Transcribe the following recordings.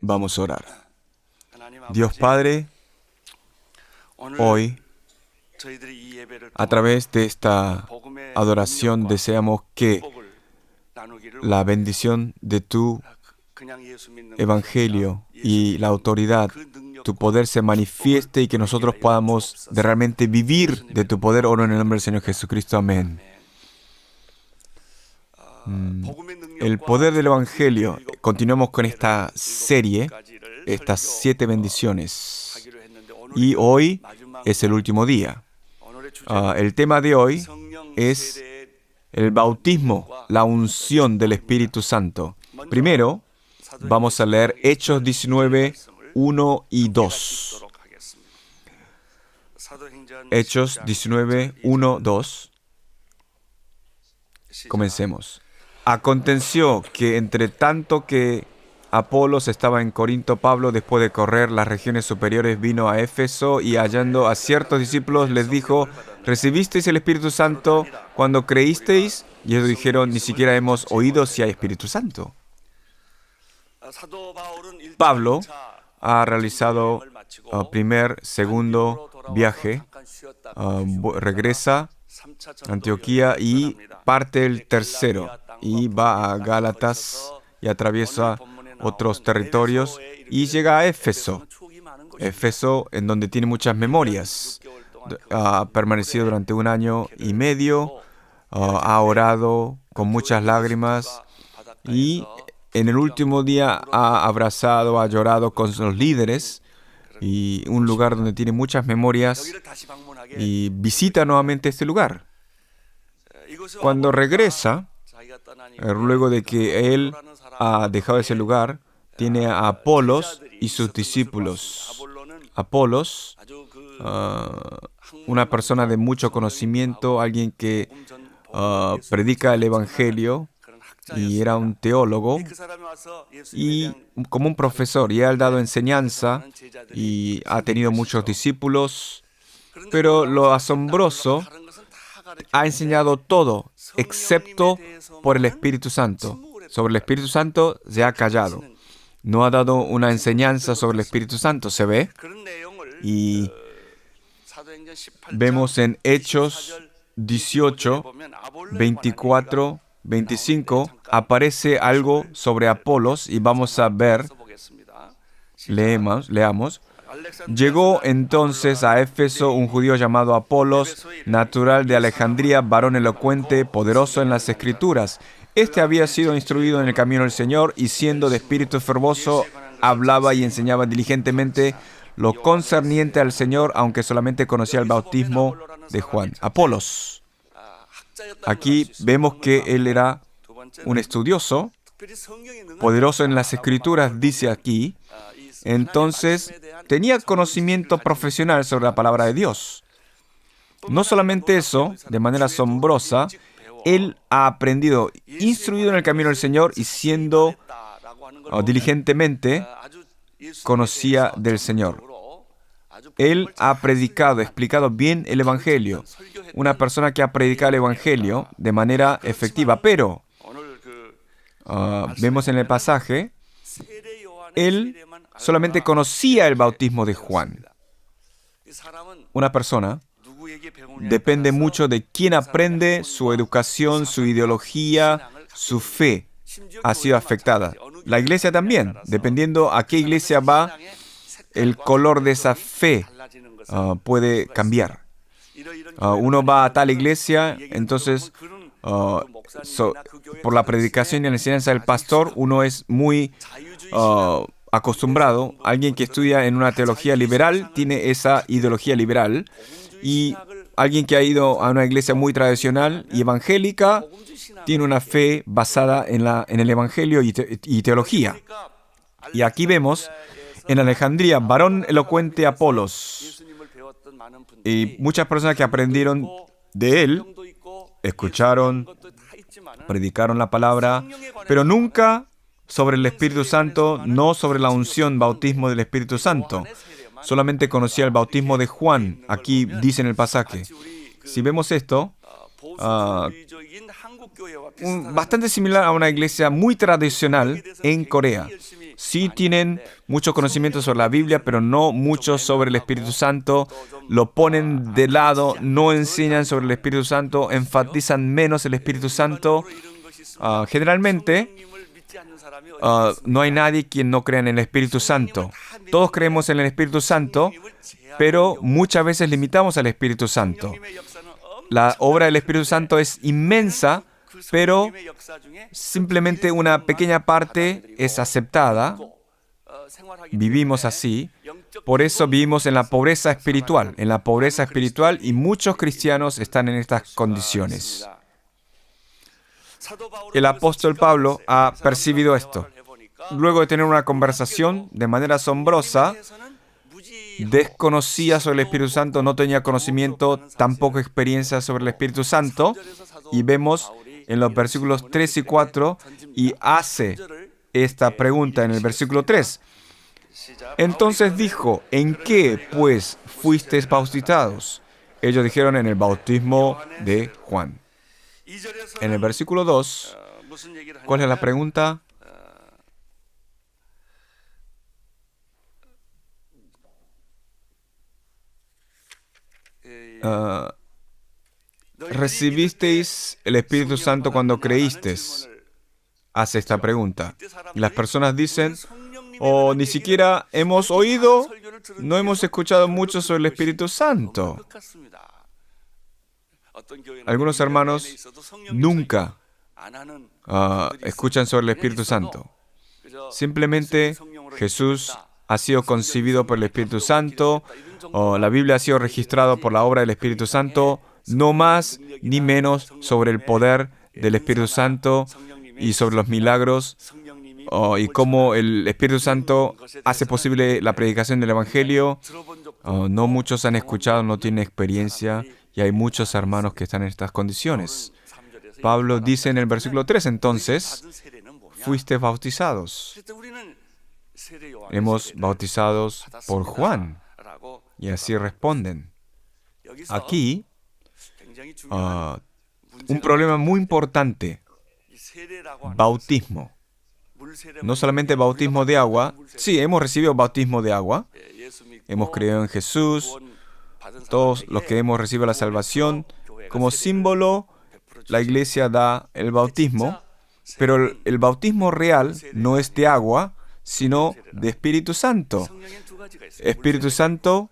Vamos a orar. Dios Padre, hoy, a través de esta adoración, deseamos que la bendición de tu Evangelio y la autoridad, tu poder se manifieste y que nosotros podamos realmente vivir de tu poder. Oro en el nombre del Señor Jesucristo. Amén. El poder del Evangelio. Continuamos con esta serie, estas 7 bendiciones. Y hoy es el último día. El tema de hoy es el bautismo, la unción del Espíritu Santo. Primero, vamos a leer Hechos 19, 1 y 2. Hechos 19, 1, 2. Comencemos. Aconteció que entre tanto que Apolos estaba en Corinto, Pablo, después de correr las regiones superiores, vino a Éfeso y hallando a ciertos discípulos les dijo: ¿recibisteis el Espíritu Santo cuando creísteis? Y ellos dijeron: ni siquiera hemos oído si hay Espíritu Santo. Pablo ha realizado segundo viaje, regresa a Antioquía y parte el tercero y va a Gálatas y atraviesa otros territorios y llega a Éfeso. Éfeso, en donde tiene muchas memorias. Ha permanecido durante 1 año y medio, ha orado con muchas lágrimas y en el último día ha abrazado, ha llorado con los líderes, y un lugar donde tiene muchas memorias, y visita nuevamente este lugar. Cuando regresa, luego de que él ha dejado ese lugar, tiene a Apolos y sus discípulos. Apolos, una persona de mucho conocimiento, alguien que predica el Evangelio, y era un teólogo y como un profesor, y ha dado enseñanza y ha tenido muchos discípulos, pero lo asombroso, ha enseñado todo excepto por el Espíritu Santo. Sobre el Espíritu Santo se ha callado. No ha dado una enseñanza sobre el Espíritu Santo, ¿se ve? Y vemos en Hechos 18, 24, 25, aparece algo sobre Apolos y vamos a ver, leamos. Llegó entonces a Éfeso un judío llamado Apolos, natural de Alejandría, varón elocuente, poderoso en las Escrituras. Este había sido instruido en el camino del Señor y siendo de espíritu fervoroso, hablaba y enseñaba diligentemente lo concerniente al Señor, aunque solamente conocía el bautismo de Juan. Apolos. Aquí vemos que él era un estudioso, poderoso en las Escrituras, dice aquí. Entonces, tenía conocimiento profesional sobre la palabra de Dios. No solamente eso, de manera asombrosa, él ha aprendido, instruido en el camino del Señor y siendo diligentemente, conocía del Señor. Él ha predicado, explicado bien el Evangelio. Una persona que ha predicado el Evangelio de manera efectiva. Pero, vemos en el pasaje, él solamente conocía el bautismo de Juan. Una persona depende mucho de quién aprende, su educación, su ideología, su fe ha sido afectada. La iglesia también, dependiendo a qué iglesia va, el color de esa fe puede cambiar. Uno va a tal iglesia, entonces, por la predicación y la enseñanza del pastor, uno es muy acostumbrado. Alguien que estudia en una teología liberal tiene esa ideología liberal, y alguien que ha ido a una iglesia muy tradicional y evangélica tiene una fe basada en el evangelio y teología. Y aquí vemos en Alejandría, varón elocuente Apolos, y muchas personas que aprendieron de él, escucharon predicaron la palabra, pero nunca sobre el Espíritu Santo, no sobre la unción, bautismo del Espíritu Santo. Solamente conocía el bautismo de Juan. Aquí dice en el pasaje. Si vemos esto, bastante similar a una iglesia muy tradicional en Corea. Sí tienen mucho conocimiento sobre la Biblia, pero no mucho sobre el Espíritu Santo. Lo ponen de lado, no enseñan sobre el Espíritu Santo, enfatizan menos el Espíritu Santo. Generalmente, no hay nadie quien no crea en el Espíritu Santo. Todos creemos en el Espíritu Santo, pero muchas veces limitamos al Espíritu Santo. La obra del Espíritu Santo es inmensa, pero simplemente una pequeña parte es aceptada. Vivimos así. Por eso vivimos en la pobreza espiritual. Y muchos cristianos están en estas condiciones. El apóstol Pablo ha percibido esto. Luego de tener una conversación de manera asombrosa, desconocía sobre el Espíritu Santo, no tenía conocimiento, tampoco experiencia sobre el Espíritu Santo. Y vemos en los versículos 3 y 4, y hace esta pregunta en el versículo 3. Entonces dijo, ¿en qué, pues, fuisteis bautizados? Ellos dijeron, en el bautismo de Juan. En el versículo 2, ¿cuál es la pregunta? ¿Recibisteis el Espíritu Santo cuando creísteis? Hace esta pregunta. Y las personas dicen, ni siquiera hemos oído, no hemos escuchado mucho sobre el Espíritu Santo. Algunos hermanos nunca escuchan sobre el Espíritu Santo. Simplemente Jesús ha sido concebido por el Espíritu Santo, la Biblia ha sido registrada por la obra del Espíritu Santo, no más ni menos sobre el poder del Espíritu Santo y sobre los milagros y cómo el Espíritu Santo hace posible la predicación del Evangelio. No muchos han escuchado, no tienen experiencia, y hay muchos hermanos que están en estas condiciones. Pablo dice en el versículo 3, entonces, fuiste bautizados. Hemos bautizados por Juan. Y así responden. Aquí, un problema muy importante. Bautismo. No solamente bautismo de agua. Sí, hemos recibido bautismo de agua. Hemos creído en Jesús. Todos los que hemos recibido la salvación. Como símbolo, la iglesia da el bautismo. Pero el bautismo real no es de agua, sino de Espíritu Santo. Espíritu Santo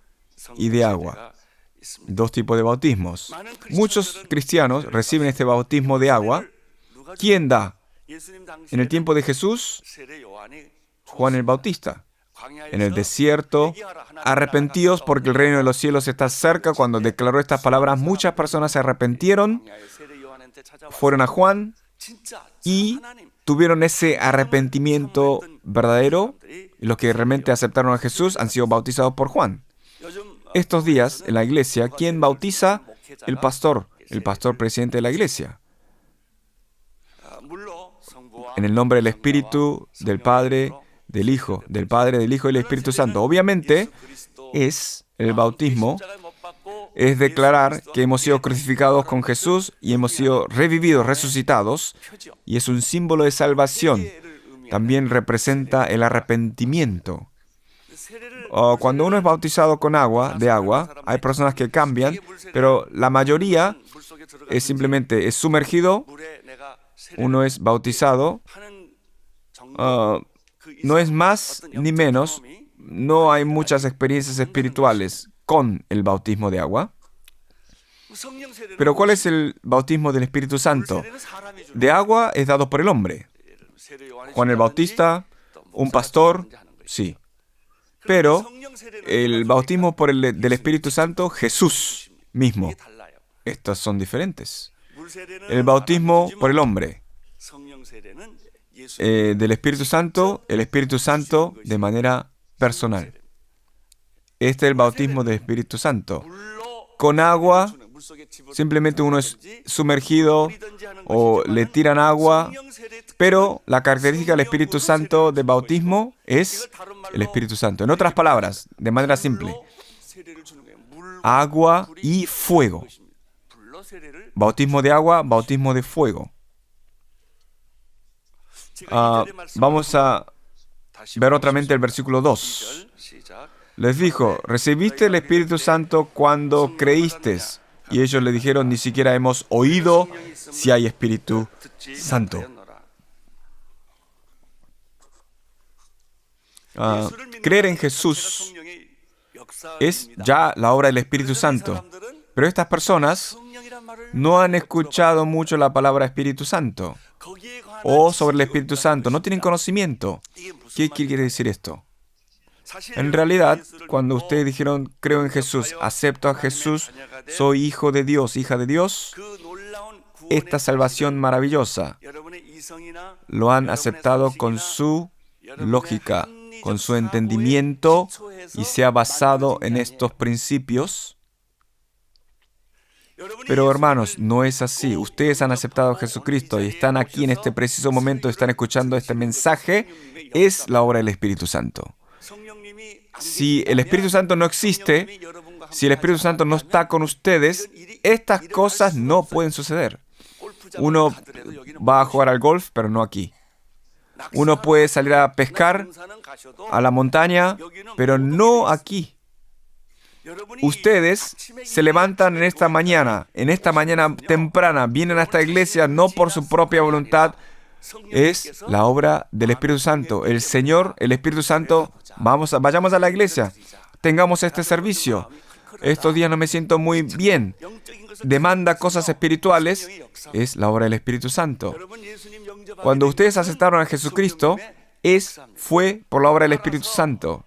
y de agua. Dos tipos de bautismos. Muchos cristianos reciben este bautismo de agua. ¿Quién da? En el tiempo de Jesús, Juan el Bautista. En el desierto, arrepentidos porque el reino de los cielos está cerca. Cuando declaró estas palabras, muchas personas se arrepintieron, fueron a Juan y tuvieron ese arrepentimiento verdadero. Los que realmente aceptaron a Jesús han sido bautizados por Juan. Estos días, en la iglesia, ¿quién bautiza? El pastor presidente de la iglesia. En el nombre del Espíritu, del Padre, del Hijo, del Padre, del Hijo y del Espíritu Santo. Obviamente, el bautismo es declarar que hemos sido crucificados con Jesús y hemos sido revividos, resucitados, y es un símbolo de salvación. También representa el arrepentimiento. Cuando uno es bautizado con de agua, hay personas que cambian, pero la mayoría es simplemente sumergido. Uno es bautizado, no es más ni menos, no hay muchas experiencias espirituales con el bautismo de agua. Pero ¿cuál es el bautismo del Espíritu Santo? De agua es dado por el hombre. Juan el Bautista, un pastor, sí. Pero el bautismo del Espíritu Santo, Jesús mismo. Estas son diferentes. El bautismo por el hombre. Del Espíritu Santo, el Espíritu Santo de manera personal. Este es el bautismo del Espíritu Santo. Con agua Simplemente uno es sumergido o le tiran agua, pero la característica del Espíritu Santo de bautismo es el Espíritu Santo. En otras palabras, de manera simple, agua y fuego. Bautismo de agua, bautismo de fuego. Vamos a ver otra vez el versículo 2. Les dijo, ¿recibiste el Espíritu Santo cuando creíste? Y ellos le dijeron, ni siquiera hemos oído si hay Espíritu Santo. Creer en Jesús es ya la obra del Espíritu Santo. Pero estas personas no han escuchado mucho la palabra Espíritu Santo o sobre el Espíritu Santo. No tienen conocimiento. ¿Qué quiere decir esto? En realidad, cuando ustedes dijeron, creo en Jesús, acepto a Jesús, soy hijo de Dios, hija de Dios, esta salvación maravillosa lo han aceptado con su lógica, con su entendimiento y se ha basado en estos principios. Pero hermanos, no es así. Ustedes han aceptado a Jesucristo y están aquí en este preciso momento, están escuchando este mensaje. Es la obra del Espíritu Santo. Si el Espíritu Santo no existe, si el Espíritu Santo no está con ustedes, estas cosas no pueden suceder. Uno va a jugar al golf, pero no aquí. Uno puede salir a pescar a la montaña, pero no aquí. Ustedes se levantan en esta mañana temprana, vienen a esta iglesia no por su propia voluntad, es la obra del Espíritu Santo. El Señor, el Espíritu Santo, vayamos a la iglesia, tengamos este servicio. Estos días no me siento muy bien. Demanda cosas espirituales, es la obra del Espíritu Santo. Cuando ustedes aceptaron a Jesucristo, fue por la obra del Espíritu Santo.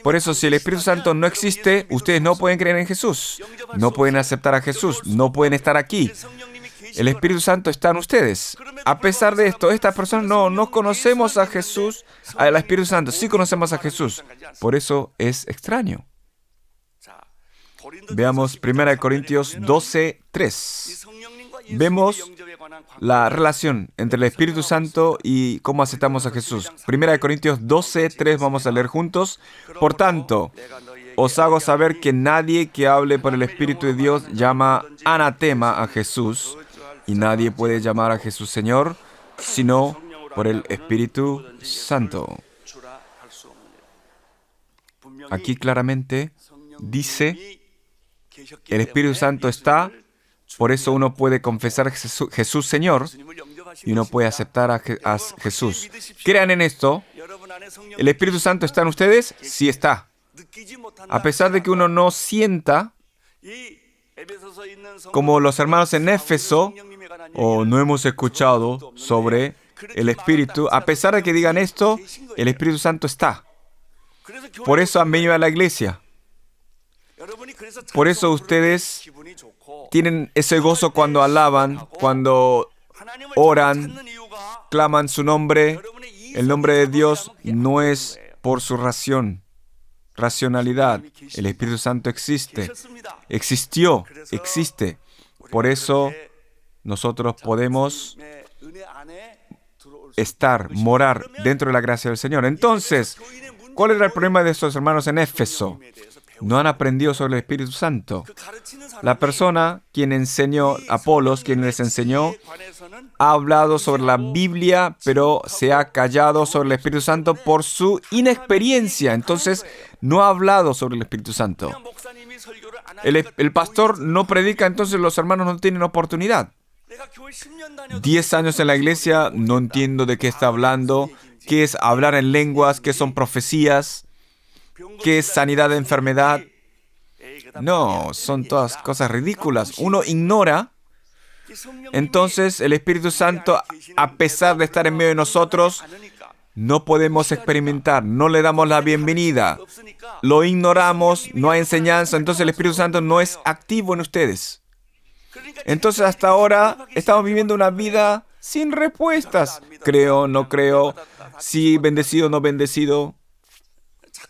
Por eso, si el Espíritu Santo no existe, ustedes no pueden creer en Jesús, no pueden aceptar a Jesús, no pueden estar aquí. El Espíritu Santo está en ustedes. A pesar de esto, estas personas no conocemos a Jesús, al Espíritu Santo. Sí conocemos a Jesús. Por eso es extraño. Veamos 1 Corintios 12:3. Vemos la relación entre el Espíritu Santo y cómo aceptamos a Jesús. 1 Corintios 12:3 vamos a leer juntos. Por tanto, os hago saber que nadie que hable por el Espíritu de Dios llama anatema a Jesús, y nadie puede llamar a Jesús Señor, sino por el Espíritu Santo. Aquí claramente dice, el Espíritu Santo está, por eso uno puede confesar a Jesús Señor, y uno puede aceptar a Jesús. Crean en esto. ¿El Espíritu Santo está en ustedes? Sí está. A pesar de que uno no sienta, como los hermanos en Éfeso, o no hemos escuchado sobre el Espíritu, a pesar de que digan esto, el Espíritu Santo está. Por eso han venido a la iglesia. Por eso ustedes tienen ese gozo cuando alaban, cuando oran, claman su nombre. El nombre de Dios no es por su racionalidad. El Espíritu Santo existe. Existió, existe. Por eso nosotros podemos morar dentro de la gracia del Señor. Entonces, ¿cuál era el problema de estos hermanos en Éfeso? No han aprendido sobre el Espíritu Santo. La persona quien enseñó, Apolos, quien les enseñó, ha hablado sobre la Biblia, pero se ha callado sobre el Espíritu Santo por su inexperiencia. Entonces, no ha hablado sobre el Espíritu Santo. El pastor no predica, entonces los hermanos no tienen oportunidad. 10 años en la iglesia, no entiendo de qué está hablando, qué es hablar en lenguas, qué son profecías, qué es sanidad de enfermedad. No, son todas cosas ridículas. Uno ignora. Entonces el Espíritu Santo, a pesar de estar en medio de nosotros, no podemos experimentar, no le damos la bienvenida, lo ignoramos, no hay enseñanza, entonces el Espíritu Santo no es activo en ustedes. Entonces hasta ahora estamos viviendo una vida sin respuestas. Creo, no creo, sí, bendecido, no bendecido.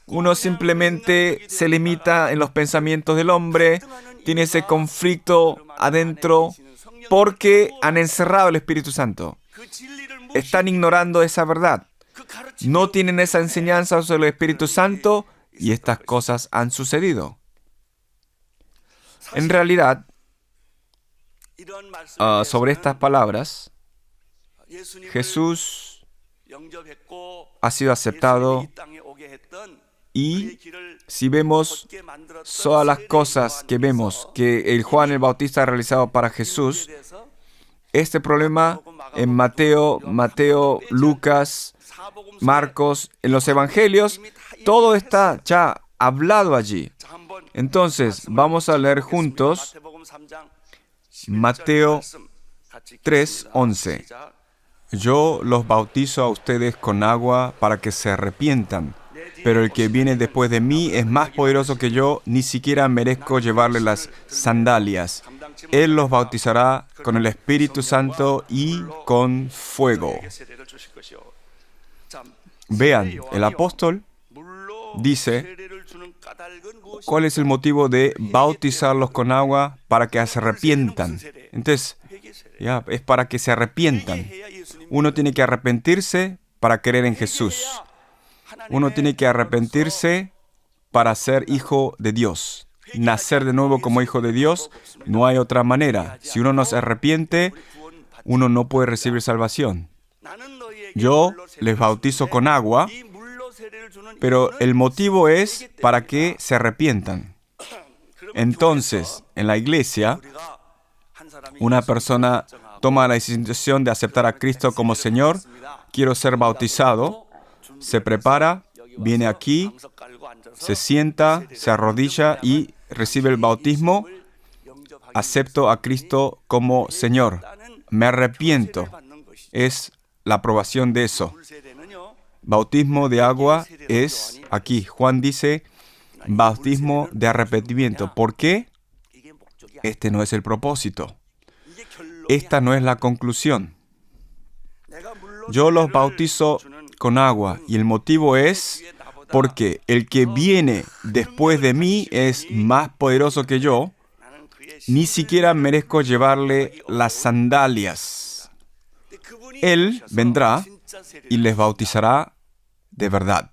Uno simplemente se limita en los pensamientos del hombre tiene ese conflicto adentro porque han encerrado el Espíritu Santo. Están ignorando esa verdad. No tienen esa enseñanza sobre el Espíritu Santo y estas cosas han sucedido. En realidad, sobre estas palabras, Jesús ha sido aceptado y si vemos todas las cosas que vemos que el Juan el Bautista ha realizado para Jesús, este problema en Mateo, Lucas, Marcos, en los evangelios, todo está ya hablado allí. Entonces, vamos a leer juntos Mateo 3:11. Yo los bautizo a ustedes con agua para que se arrepientan, pero el que viene después de mí es más poderoso que yo, ni siquiera merezco llevarle las sandalias. Él los bautizará con el Espíritu Santo y con fuego. Vean, el apóstol dice, ¿cuál es el motivo de bautizarlos con agua? Para que se arrepientan. Entonces, es para que se arrepientan. Uno tiene que arrepentirse para creer en Jesús. Uno tiene que arrepentirse para ser hijo de Dios. Nacer de nuevo como hijo de Dios, no hay otra manera. Si uno no se arrepiente, uno no puede recibir salvación. Yo les bautizo con agua, pero el motivo es para que se arrepientan. Entonces, en la iglesia, una persona toma la decisión de aceptar a Cristo como Señor. Quiero ser bautizado. Se prepara, viene aquí, se sienta, se arrodilla y recibe el bautismo. Acepto a Cristo como Señor. Me arrepiento. Es la aprobación de eso. Bautismo de agua es, aquí Juan dice, bautismo de arrepentimiento. ¿Por qué? Este no es el propósito. Esta no es la conclusión. Yo los bautizo con agua y el motivo es porque el que viene después de mí es más poderoso que yo. Ni siquiera merezco llevarle las sandalias. Él vendrá y les bautizará de verdad.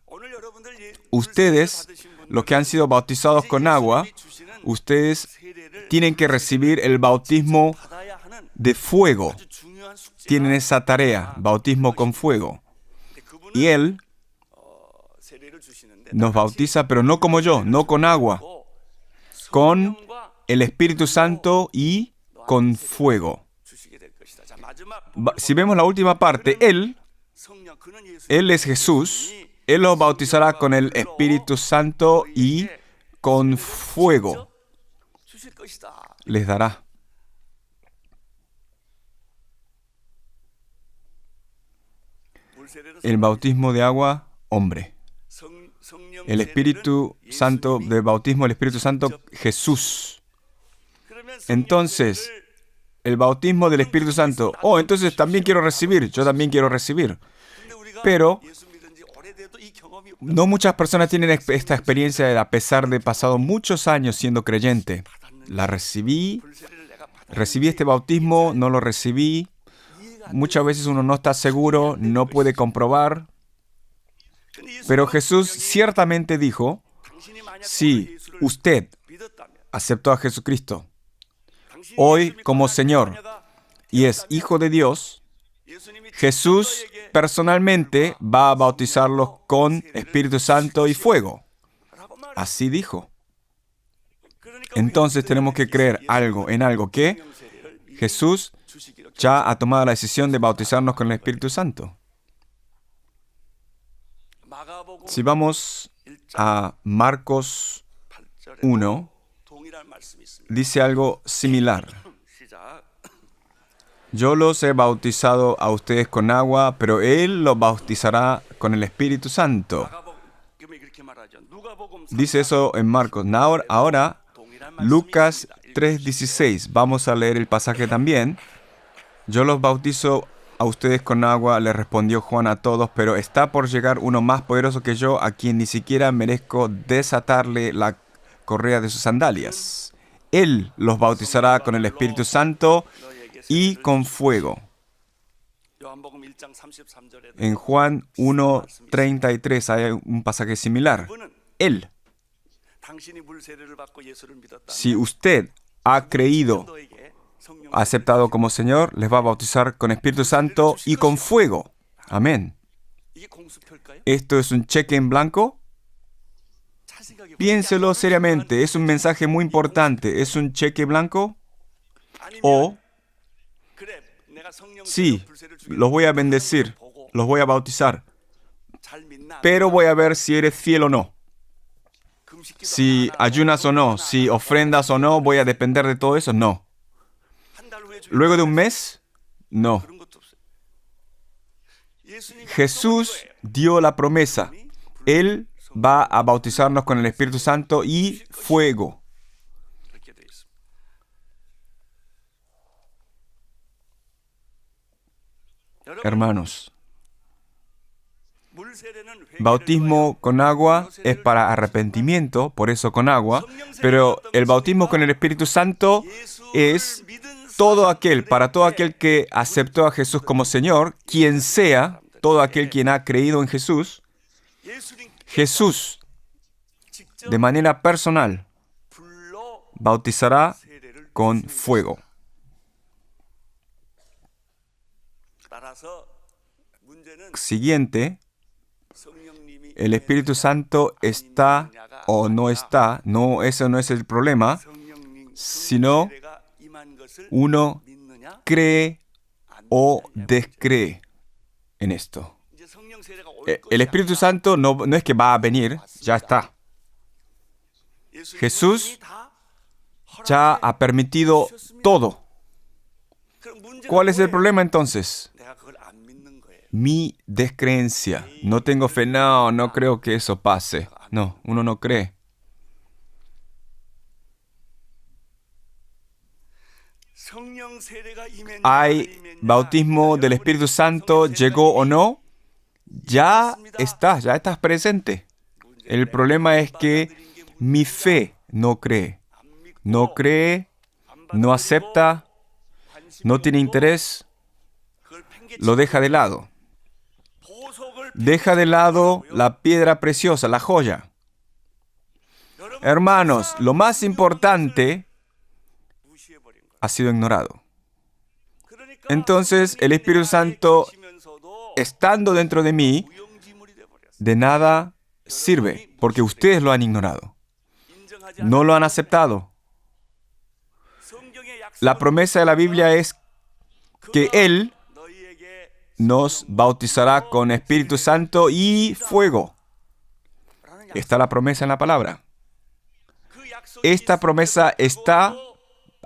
Ustedes, los que han sido bautizados con agua, ustedes tienen que recibir el bautismo de fuego. Tienen esa tarea, bautismo con fuego. Y Él nos bautiza, pero no como yo, no con agua, con el Espíritu Santo y con fuego. Si vemos la última parte, Él es Jesús. Él los bautizará con el Espíritu Santo y con fuego. Les dará. El bautismo de agua, hombre. El Espíritu Santo, del bautismo del Espíritu Santo, Jesús. Entonces, el bautismo del Espíritu Santo. Entonces también quiero recibir. Yo también quiero recibir. Pero no muchas personas tienen esta experiencia a pesar de pasado muchos años siendo creyente. La recibí este bautismo, no lo recibí. Muchas veces uno no está seguro, no puede comprobar. Pero Jesús ciertamente dijo, si usted aceptó a Jesucristo hoy como Señor y es hijo de Dios, Jesús personalmente va a bautizarlos con Espíritu Santo y fuego. Así dijo. Entonces tenemos que creer en algo que Jesús ya ha tomado la decisión de bautizarnos con el Espíritu Santo. Si vamos a Marcos 1, dice algo similar. Yo los he bautizado a ustedes con agua, pero Él los bautizará con el Espíritu Santo. Dice eso en Marcos. Ahora, Lucas 3:16. Vamos a leer el pasaje también. Yo los bautizo a ustedes con agua, le respondió Juan a todos, pero está por llegar uno más poderoso que yo, a quien ni siquiera merezco desatarle la correa de sus sandalias. Él los bautizará con el Espíritu Santo y con fuego. En Juan 1:33 hay un pasaje similar. Él. Si usted ha creído, ha aceptado como Señor, les va a bautizar con Espíritu Santo y con fuego. Amén. ¿Esto es un cheque en blanco? Piénselo seriamente. ¿Es un mensaje muy importante? ¿Es un cheque blanco? O, sí, los voy a bendecir, los voy a bautizar, pero voy a ver si eres fiel o no. Si ayunas o no, si ofrendas o no, voy a depender de todo eso. No. Luego de un mes, no. Jesús dio la promesa. Él va a bautizarnos con el Espíritu Santo y fuego. Hermanos, bautismo con agua es para arrepentimiento, por eso con agua, pero el bautismo con el Espíritu Santo es para todo aquel que aceptó a Jesús como Señor, quien sea, todo aquel quien ha creído en Jesús, Jesús, de manera personal, bautizará con fuego. Siguiente, el Espíritu Santo está o no está, no, eso no es el problema, sino uno cree o descree en esto. El Espíritu Santo no es que va a venir, ya está. Jesús ya ha permitido todo. ¿Cuál es el problema entonces? Mi descreencia. No tengo fe. No creo que eso pase. No, uno no cree. ¿Hay bautismo del Espíritu Santo? ¿Llegó o no? Ya estás presente. El problema es que mi fe no cree. No cree, no acepta, no tiene interés, lo deja de lado. Deja de lado la piedra preciosa, la joya. Hermanos, lo más importante ha sido ignorado. Entonces, el Espíritu Santo, estando dentro de mí, de nada sirve, porque ustedes lo han ignorado. No lo han aceptado. La promesa de la Biblia es que Él nos bautizará con Espíritu Santo y fuego. Está la promesa en la palabra. Esta promesa está,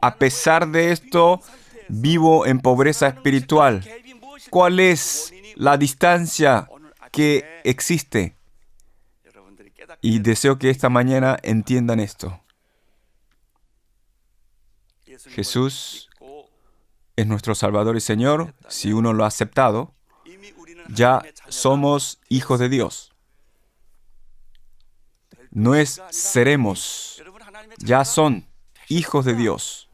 a pesar de esto, vivo en pobreza espiritual. ¿Cuál es la distancia que existe? Y deseo que esta mañana entiendan esto. Jesús es nuestro Salvador y Señor. Si uno lo ha aceptado, ya somos hijos de Dios. No es seremos, ya son hijos de Dios.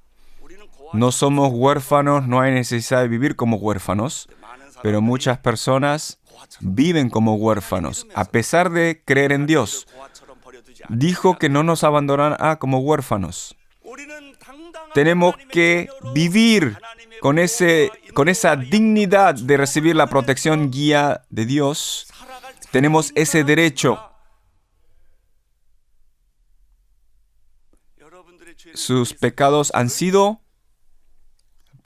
No somos huérfanos, no hay necesidad de vivir como huérfanos, pero muchas personas viven como huérfanos, a pesar de creer en Dios. Dijo que no nos abandonará como huérfanos. Tenemos que vivir con esa dignidad de recibir la protección, guía de Dios. Tenemos ese derecho. Sus pecados han sido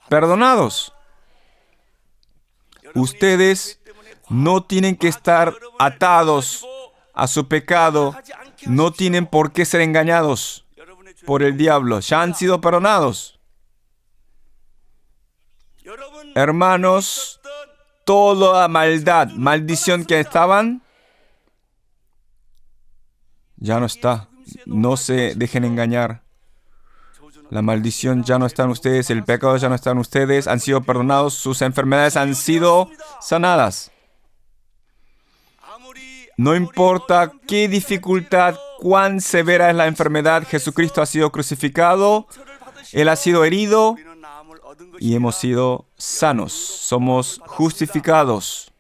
perdonados. Ustedes no tienen que estar atados a su pecado. No tienen por qué ser engañados por el diablo. Ya han sido perdonados. Hermanos, toda maldad, maldición que estaban, ya no está. No se dejen engañar. La maldición ya no está en ustedes, el pecado ya no está en ustedes, han sido perdonados, sus enfermedades han sido sanadas. No importa qué dificultad, cuán severa es la enfermedad, Jesucristo ha sido crucificado, Él ha sido herido y hemos sido sanos. Somos justificados.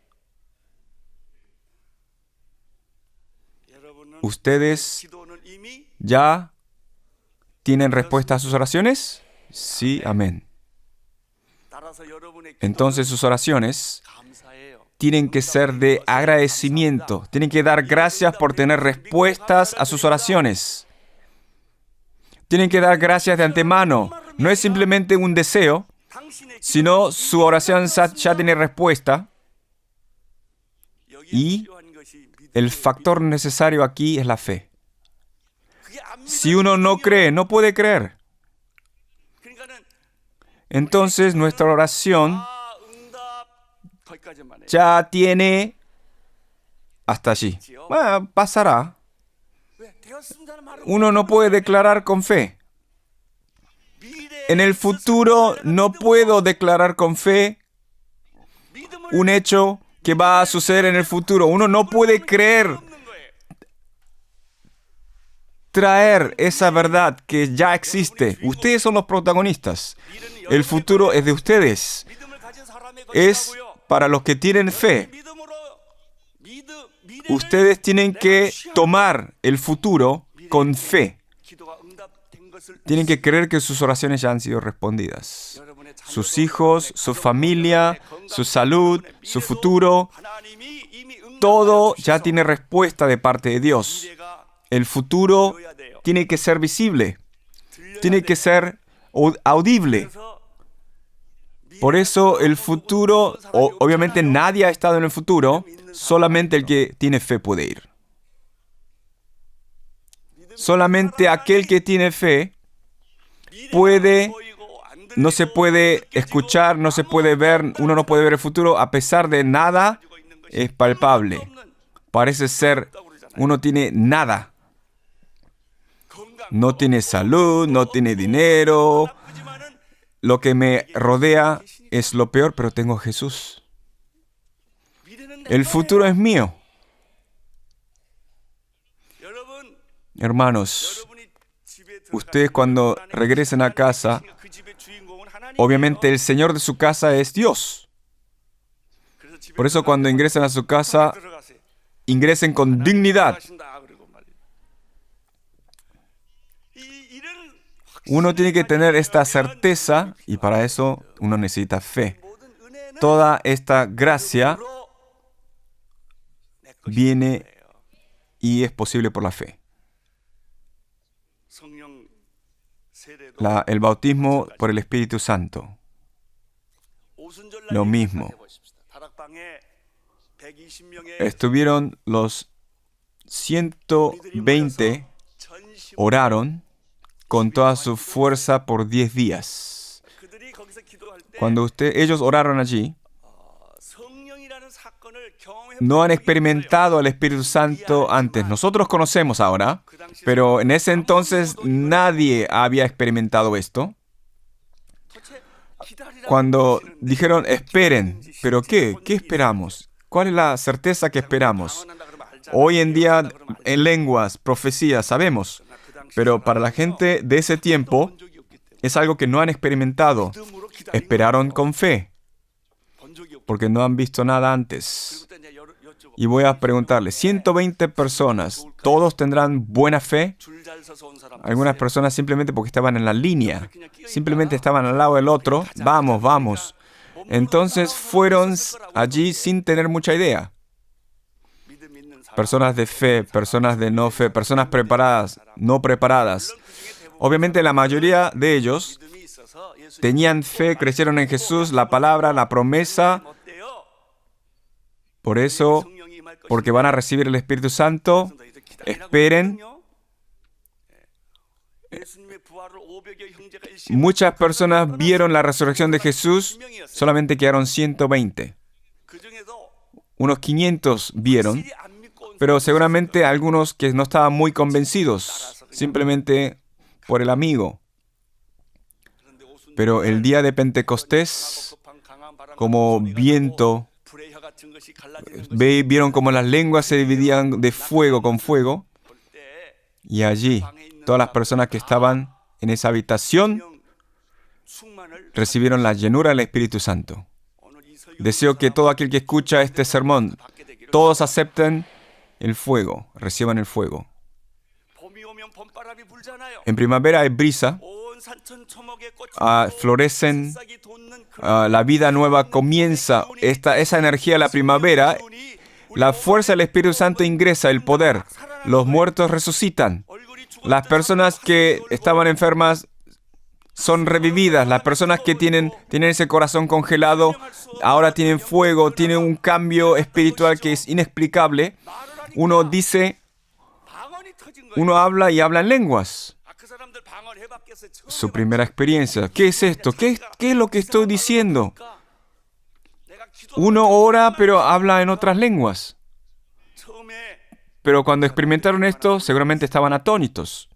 ¿Ustedes ya tienen respuesta a sus oraciones? Sí, amén. Entonces sus oraciones tienen que ser de agradecimiento. Tienen que dar gracias por tener respuestas a sus oraciones. Tienen que dar gracias de antemano. No es simplemente un deseo, sino su oración ya tiene respuesta. Y el factor necesario aquí es la fe. Si uno no cree, no puede creer. Entonces nuestra oración ya tiene hasta allí. Bueno, pasará. Uno no puede declarar con fe. En el futuro no puedo declarar con fe un hecho que va a suceder en el futuro. Uno no puede creer, traer esa verdad que ya existe. Ustedes son los protagonistas. El futuro es de ustedes. Es para los que tienen fe. Ustedes tienen que tomar el futuro con fe. Tienen que creer que sus oraciones ya han sido respondidas. Sus hijos, su familia, su salud, su futuro, todo ya tiene respuesta de parte de Dios. El futuro tiene que ser visible, tiene que ser audible. Por eso el futuro, obviamente nadie ha estado en el futuro, solamente el que tiene fe puede ir. Solamente aquel que tiene fe no se puede escuchar, no se puede ver, uno no puede ver el futuro, a pesar de nada es palpable. Parece ser, uno tiene nada. No tiene salud, no tiene dinero. Lo que me rodea es lo peor, pero tengo a Jesús. El futuro es mío. Hermanos, ustedes cuando regresen a casa, obviamente el Señor de su casa es Dios. Por eso cuando ingresen a su casa, ingresen con dignidad. Uno tiene que tener esta certeza y para eso uno necesita fe. Toda esta gracia viene y es posible por la fe. El bautismo por el Espíritu Santo. Lo mismo. Estuvieron los 120, oraron con toda su fuerza por 10 días. Cuando ellos oraron allí, no han experimentado al Espíritu Santo antes. Nosotros conocemos ahora, pero en ese entonces nadie había experimentado esto. Cuando dijeron, esperen, ¿pero qué? ¿Qué esperamos? ¿Cuál es la certeza que esperamos? Hoy en día, en lenguas, profecías, sabemos. Pero para la gente de ese tiempo, es algo que no han experimentado. Esperaron con fe, porque no han visto nada antes. Y voy a preguntarle, 120 personas, ¿todos tendrán buena fe? Algunas personas simplemente porque estaban en la línea, simplemente estaban al lado del otro, vamos, vamos. Entonces fueron allí sin tener mucha idea. Personas de fe, personas de no fe, personas preparadas, no preparadas. Obviamente la mayoría de ellos tenían fe, crecieron en Jesús, la palabra, la promesa. Por eso, porque van a recibir el Espíritu Santo, esperen. Muchas personas vieron la resurrección de Jesús, solamente quedaron 120. Unos 500 vieron, pero seguramente algunos que no estaban muy convencidos, simplemente por el amigo. Pero el día de Pentecostés, como viento Vieron cómo las lenguas se dividían de fuego con fuego. Y allí, todas las personas que estaban en esa habitación recibieron la llenura del Espíritu Santo. Deseo que todo aquel que escucha este sermón, todos acepten el fuego, reciban el fuego. En primavera hay brisa, florecen, la vida nueva comienza. Esa energía de la primavera, la fuerza del Espíritu Santo ingresa, el poder. Los muertos resucitan. Las personas que estaban enfermas son revividas. Las personas que tienen ese corazón congelado, ahora tienen fuego, tienen un cambio espiritual que es inexplicable. Uno dice, uno habla y habla en lenguas. Su primera experiencia. ¿Qué es esto? ¿Qué es lo que estoy diciendo? Uno ora, pero habla en otras lenguas. Pero cuando experimentaron esto, seguramente estaban atónitos.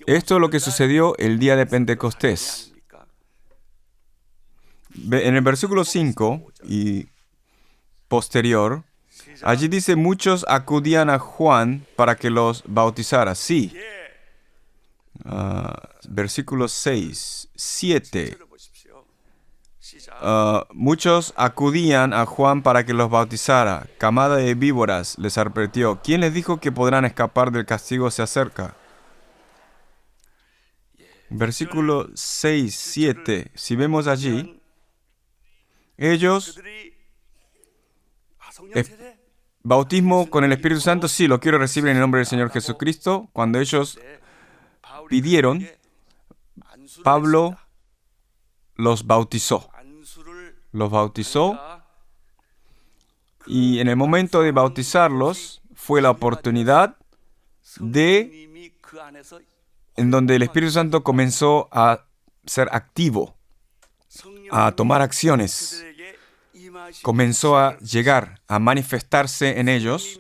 Esto es lo que sucedió el día de Pentecostés. En el versículo 5 y posterior, allí dice, muchos acudían a Juan para que los bautizara. Sí. Versículo 6, 7. Muchos acudían a Juan para que los bautizara. Camada de víboras les advirtió. ¿Quién les dijo que podrán escapar del castigo se acerca? Versículo 6, 7. Si vemos allí, ellos, bautismo con el Espíritu Santo, sí, lo quiero recibir en el nombre del Señor Jesucristo. Cuando ellos pidieron, Pablo los bautizó. Los bautizó y en el momento de bautizarlos fue la oportunidad en donde el Espíritu Santo comenzó a ser activo, a tomar acciones. Comenzó a llegar, a manifestarse en ellos.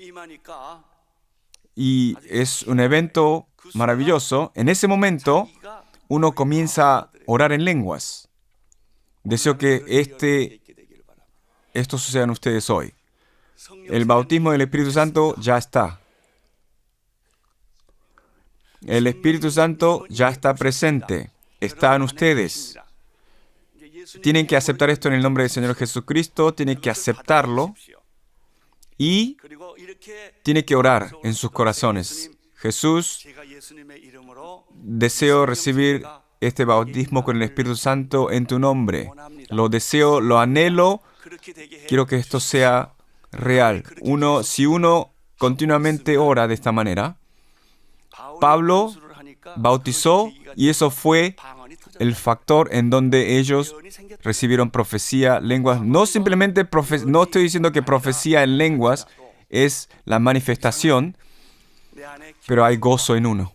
Y es un evento maravilloso. En ese momento, uno comienza a orar en lenguas. Deseo que esto suceda en ustedes hoy. El bautismo del Espíritu Santo ya está. El Espíritu Santo ya está presente. Está en ustedes. Tienen que aceptar esto en el nombre del Señor Jesucristo. Tienen que aceptarlo. Y tienen que orar en sus corazones. Jesús, deseo recibir este bautismo con el Espíritu Santo en tu nombre. Lo deseo, lo anhelo. Quiero que esto sea real. Si uno continuamente ora de esta manera, Pablo bautizó y eso fue el factor en donde ellos recibieron profecía, lenguas. No simplemente no estoy diciendo que profecía en lenguas es la manifestación, pero hay gozo en uno.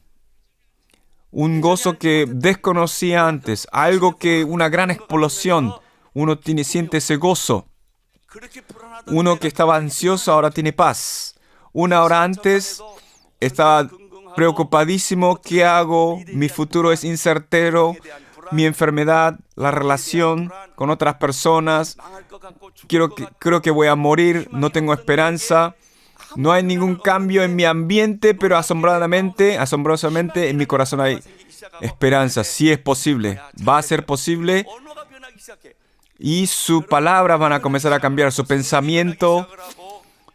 Un gozo que desconocía antes, una gran explosión. Uno siente ese gozo. Uno que estaba ansioso ahora tiene paz. Una hora antes estaba preocupadísimo. ¿Qué hago? Mi futuro es incertero. Mi enfermedad, la relación con otras personas. Creo que voy a morir. No tengo esperanza. No hay ningún cambio en mi ambiente, pero asombrosamente en mi corazón hay esperanza. Sí es posible. Va a ser posible. Y sus palabras van a comenzar a cambiar. Su pensamiento,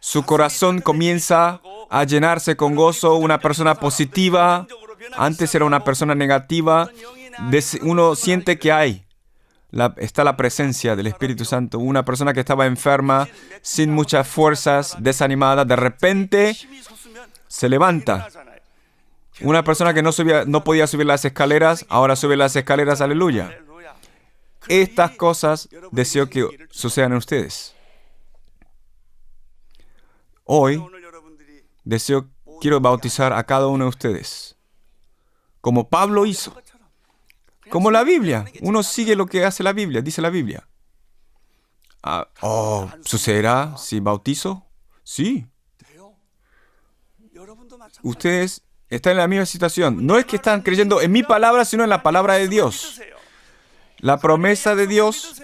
su corazón comienza a llenarse con gozo. Una persona positiva. Antes era una persona negativa. Uno siente que está la presencia del Espíritu Santo. Una persona que estaba enferma, sin muchas fuerzas, desanimada, de repente se levanta. Una persona que no podía subir las escaleras, ahora sube las escaleras, aleluya. Estas cosas deseo que sucedan en ustedes. Hoy quiero bautizar a cada uno de ustedes, como Pablo hizo. Como la Biblia. Uno sigue lo que hace la Biblia, dice la Biblia. ¿Sucederá si bautizo? Sí. Ustedes están en la misma situación. No es que están creyendo en mi palabra, sino en la palabra de Dios. La promesa de Dios,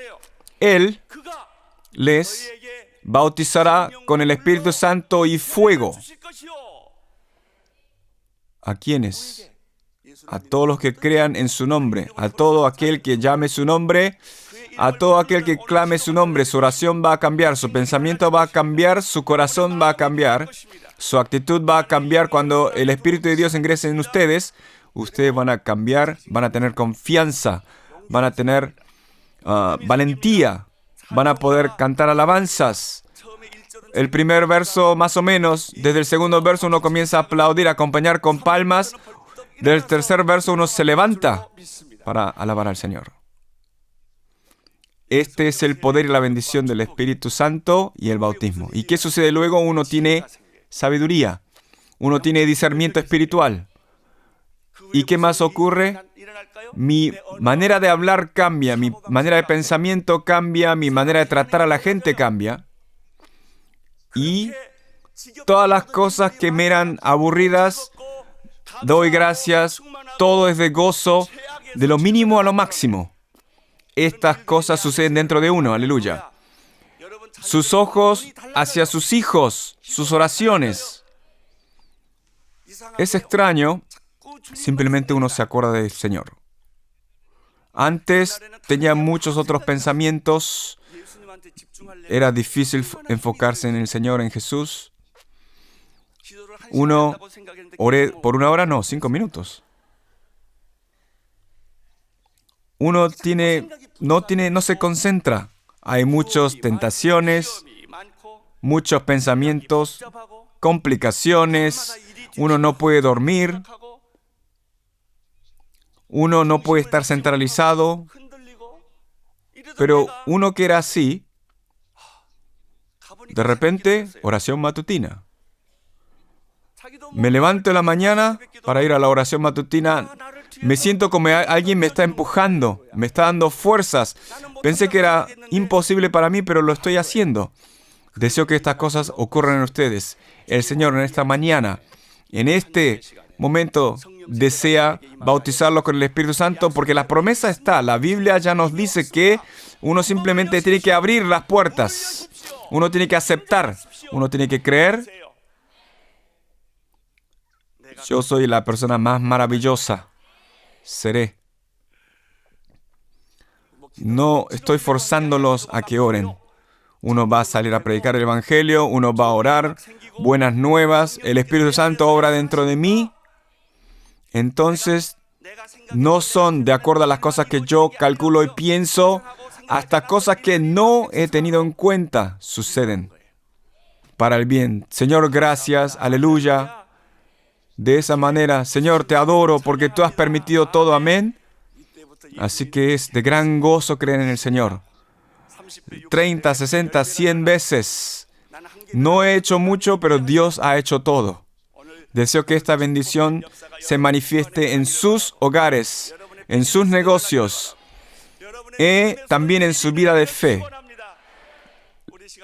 Él les bautizará con el Espíritu Santo y fuego. ¿A quiénes? A todos los que crean en su nombre, a todo aquel que llame su nombre, a todo aquel que clame su nombre. Su oración va a cambiar, su pensamiento va a cambiar, su corazón va a cambiar, su actitud va a cambiar. Cuando el Espíritu de Dios ingrese en ustedes, ustedes van a cambiar, van a tener confianza, van a tener valentía, van a poder cantar alabanzas. El primer verso, más o menos, desde el segundo verso uno comienza a aplaudir, a acompañar con palmas. Del tercer verso uno se levanta para alabar al Señor. Este es el poder y la bendición del Espíritu Santo y el bautismo. ¿Y qué sucede luego? Uno tiene sabiduría, uno tiene discernimiento espiritual. ¿Y qué más ocurre? Mi manera de hablar cambia, mi manera de pensamiento cambia, mi manera de tratar a la gente cambia. Y todas las cosas que me eran aburridas, doy gracias, todo es de gozo, de lo mínimo a lo máximo. Estas cosas suceden dentro de uno, aleluya. Sus ojos hacia sus hijos, sus oraciones. Es extraño, simplemente uno se acuerda del Señor. Antes tenía muchos otros pensamientos. Era difícil enfocarse en el Señor, en Jesús. Oré por 1 hora, no, 5 minutos. Uno no se concentra. Hay muchas tentaciones, muchos pensamientos, complicaciones. Uno no puede dormir. Uno no puede estar centralizado. Pero uno que era así, de repente, oración matutina. Me levanto en la mañana para ir a la oración matutina. Me siento como alguien me está empujando, me está dando fuerzas. Pensé que era imposible para mí, pero lo estoy haciendo. Deseo que estas cosas ocurran en ustedes. El Señor en esta mañana, en este momento, desea bautizarlos con el Espíritu Santo porque la promesa está. La Biblia ya nos dice que uno simplemente tiene que abrir las puertas. Uno tiene que aceptar. Uno tiene que creer. Yo soy la persona más maravillosa. Seré. No estoy forzándolos a que oren. Uno va a salir a predicar el Evangelio, uno va a orar, buenas nuevas, el Espíritu Santo obra dentro de mí. Entonces, no son de acuerdo a las cosas que yo calculo y pienso, hasta cosas que no he tenido en cuenta suceden para el bien. Señor, gracias, aleluya. De esa manera, Señor, te adoro porque tú has permitido todo, amén. Así que es de gran gozo creer en el Señor. 30, 60, 100 veces. No he hecho mucho, pero Dios ha hecho todo. Deseo que esta bendición se manifieste en sus hogares, en sus negocios, y también en su vida de fe.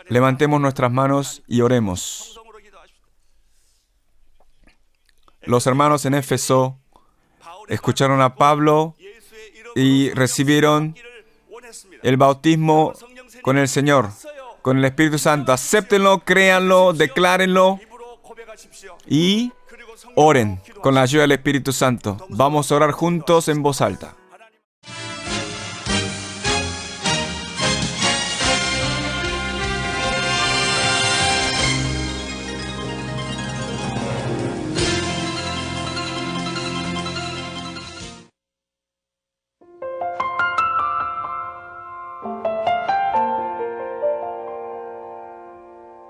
Levantemos nuestras manos y oremos. Los hermanos en Éfeso escucharon a Pablo y recibieron el bautismo con el Señor, con el Espíritu Santo. Acéptenlo, créanlo, declárenlo y oren con la ayuda del Espíritu Santo. Vamos a orar juntos en voz alta.